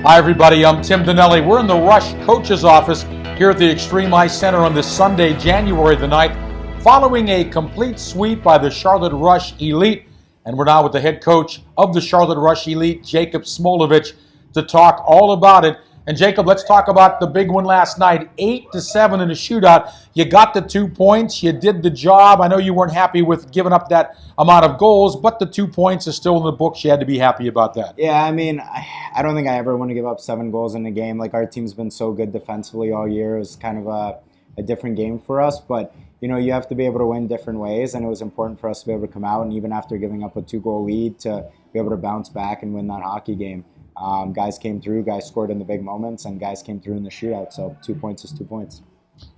Hi everybody, I'm Tim Donnelly. We're in the Rush coach's office here at the Extreme Ice Center on this Sunday, January the 9th, following a complete sweep by the Charlotte Rush Elite. And we're now with the head coach of the Charlotte Rush Elite, Jacob Smolovich, to talk all about it. And Jacob, let's talk about the big one last night, 8-7 in a shootout. You got the 2 points. You did the job. I know you weren't happy with giving up that amount of goals, but the 2 points is still in the books. You had to be happy about that. Yeah, I mean, I don't think I ever want to give up 7 goals in a game. Like, our team's been so good defensively all year. It was kind of a different game for us, but you know, you have to be able to win different ways, and it was important for us to be able to come out and even after giving up a 2-goal lead to be able to bounce back and win that hockey game. Guys came through, guys scored in the big moments, and guys came through in the shootout. So 2 points is 2 points.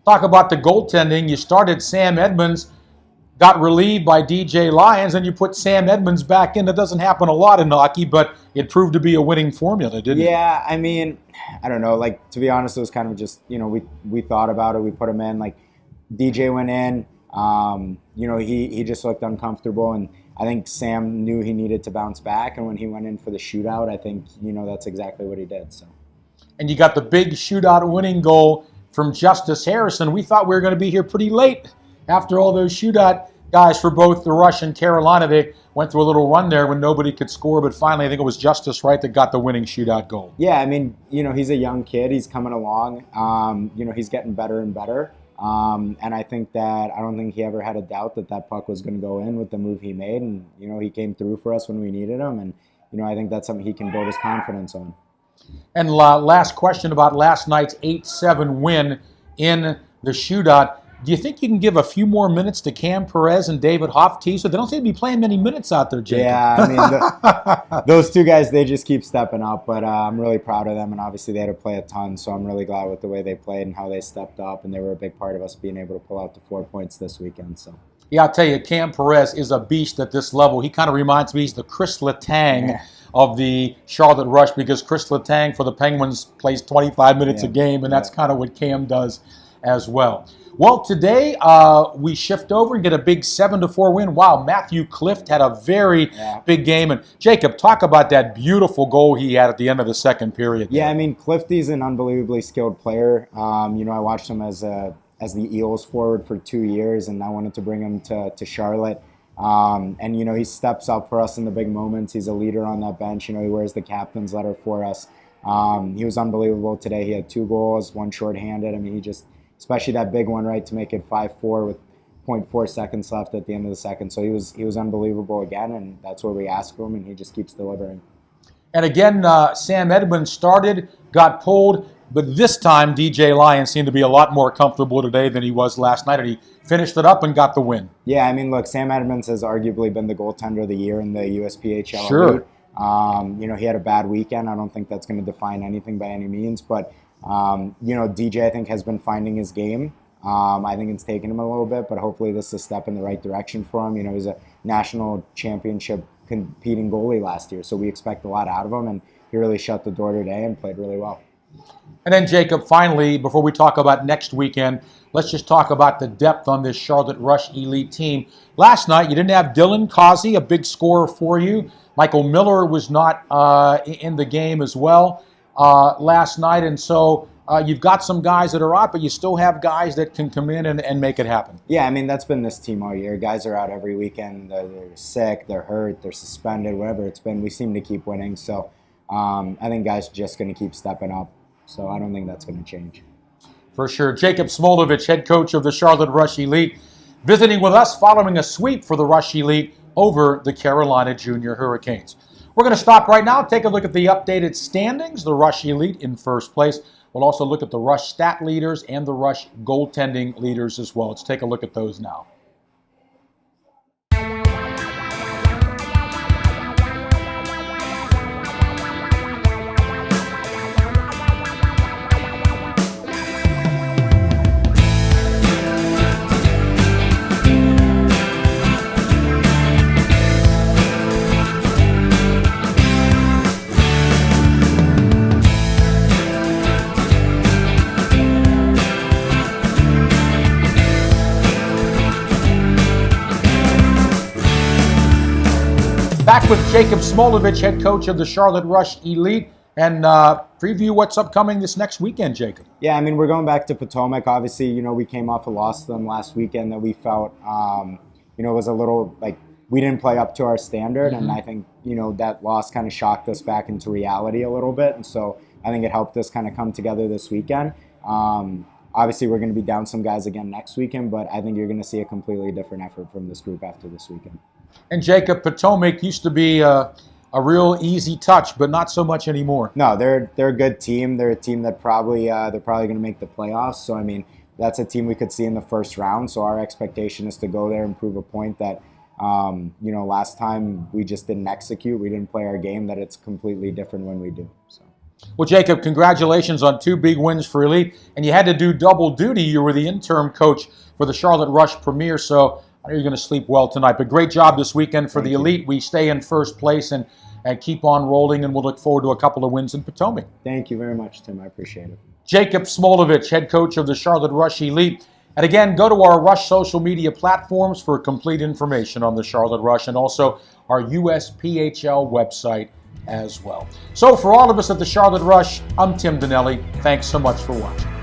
Talk about the goaltending. You started Sam Edmonds, got relieved by DJ Lyons, and you put Sam Edmonds back in. That doesn't happen a lot in hockey, but it proved to be a winning formula, didn't it? Yeah, I mean, I don't know. Like, to be honest, it was kind of just, you know, we thought about it. We put him in. Like, DJ went in. You know, he just looked uncomfortable, and I think Sam knew he needed to bounce back, and when he went in for the shootout, I think, you know, that's exactly what he did. So, and you got the big shootout winning goal from Justice Harrison. We thought we were going to be here pretty late after all those shootout guys for both the Rush and Carolina. They went through a little run there when nobody could score, but finally I think it was Justice, right, that got the winning shootout goal. Yeah, I mean, you know, he's a young kid. He's coming along. You know, he's getting better and better. And I think that I don't think he ever had a doubt that that puck was going to go in with the move he made. And, you know, he came through for us when we needed him. And, you know, I think that's something he can build his confidence on. And last question about last night's 8-7 win in the shootout. Do you think you can give a few more minutes to Cam Perez and David Hofteester? They don't seem to be playing many minutes out there, Jacob. Yeah, I mean, those two guys, they just keep stepping up. But I'm really proud of them, and obviously they had to play a ton, so I'm really glad with the way they played and how they stepped up, and they were a big part of us being able to pull out the 4 points this weekend. So. Yeah, I'll tell you, Cam Perez is a beast at this level. He kind of reminds me, he's the Chris Letang of the Charlotte Rush, because Chris Letang for the Penguins plays 25 minutes a game, and that's kind of what Cam does as well. Well, today we shift over and get a big 7-4 win. Wow, Matthew Clift had a very big game. And Jacob, talk about that beautiful goal he had at the end of the second period. Yeah, I mean, Clifty's an unbelievably skilled player. You know, I watched him as the Eels forward for 2 years, and I wanted to bring him to Charlotte. And, you know, he steps up for us in the big moments. He's a leader on that bench. You know, he wears the captain's letter for us. He was unbelievable today. He had 2 goals, 1 shorthanded. I mean, he just... especially that big one, right, to make it 5-4 with 0.4 seconds left at the end of the second. So he was unbelievable again, and that's what we asked of him, and he just keeps delivering. And again, Sam Edmonds started, got pulled, but this time DJ Lyons seemed to be a lot more comfortable today than he was last night, and he finished it up and got the win. Yeah, I mean, look, Sam Edmonds has arguably been the goaltender of the year in the USPHL. Sure. You know, he had a bad weekend. I don't think that's going to define anything by any means, but you know, DJ, I think, has been finding his game. I think it's taken him a little bit, but hopefully this is a step in the right direction for him. You know, he's a national championship competing goalie last year, so we expect a lot out of him, and he really shut the door today and played really well. And then, Jacob, finally, before we talk about next weekend, let's just talk about the depth on this Charlotte Rush Elite team. Last night, you didn't have Dylan Causey, a big scorer for you. Michael Miller was not in the game as well last night, and so you've got some guys that are out, but you still have guys that can come in and make it happen. Yeah, I mean, that's been this team all year. Guys are out every weekend. They're sick, they're hurt, they're suspended, whatever it's been. We seem to keep winning, so I think guys are just going to keep stepping up, so I don't think that's going to change. For sure. Jacob Smolovich, head coach of the Charlotte Rush Elite, visiting with us following a sweep for the Rush Elite over the Carolina Junior Hurricanes. We're going to stop right now, take a look at the updated standings. The Rush Elite in first place. We'll also look at the Rush stat leaders and the Rush goaltending leaders as well. Let's take a look at those now. Back with Jacob Smolovich, head coach of the Charlotte Rush Elite. And for preview what's upcoming this next weekend, Jacob. Yeah, I mean, we're going back to Potomac. Obviously, you know, we came off a loss to them last weekend that we felt, you know, was a little like we didn't play up to our standard. And I think, you know, that loss kind of shocked us back into reality a little bit. And so I think it helped us kind of come together this weekend. Obviously, we're going to be down some guys again next weekend, but I think you're going to see a completely different effort from this group after this weekend. And Jacob, Potomac used to be a real easy touch, but not so much anymore. No, they're a good team. They're a team that they're probably going to make the playoffs. So I mean, that's a team we could see in the first round. So our expectation is to go there and prove a point that, you know, last time we just didn't execute. We didn't play our game. That it's completely different when we do. So. Well, Jacob, congratulations on 2 big wins for Elite. And you had to do double duty. You were the interim coach for the Charlotte Rush Premier, so I know you're going to sleep well tonight. But great job this weekend for the Elite. We stay in first place and keep on rolling, and we'll look forward to a couple of wins in Potomac. Thank you very much, Tim. I appreciate it. Jacob Smolovich, head coach of the Charlotte Rush Elite. And again, go to our Rush social media platforms for complete information on the Charlotte Rush and also our USPHL website as well. So for all of us at the Charlotte Rush, I'm Tim Donnelly. Thanks so much for watching.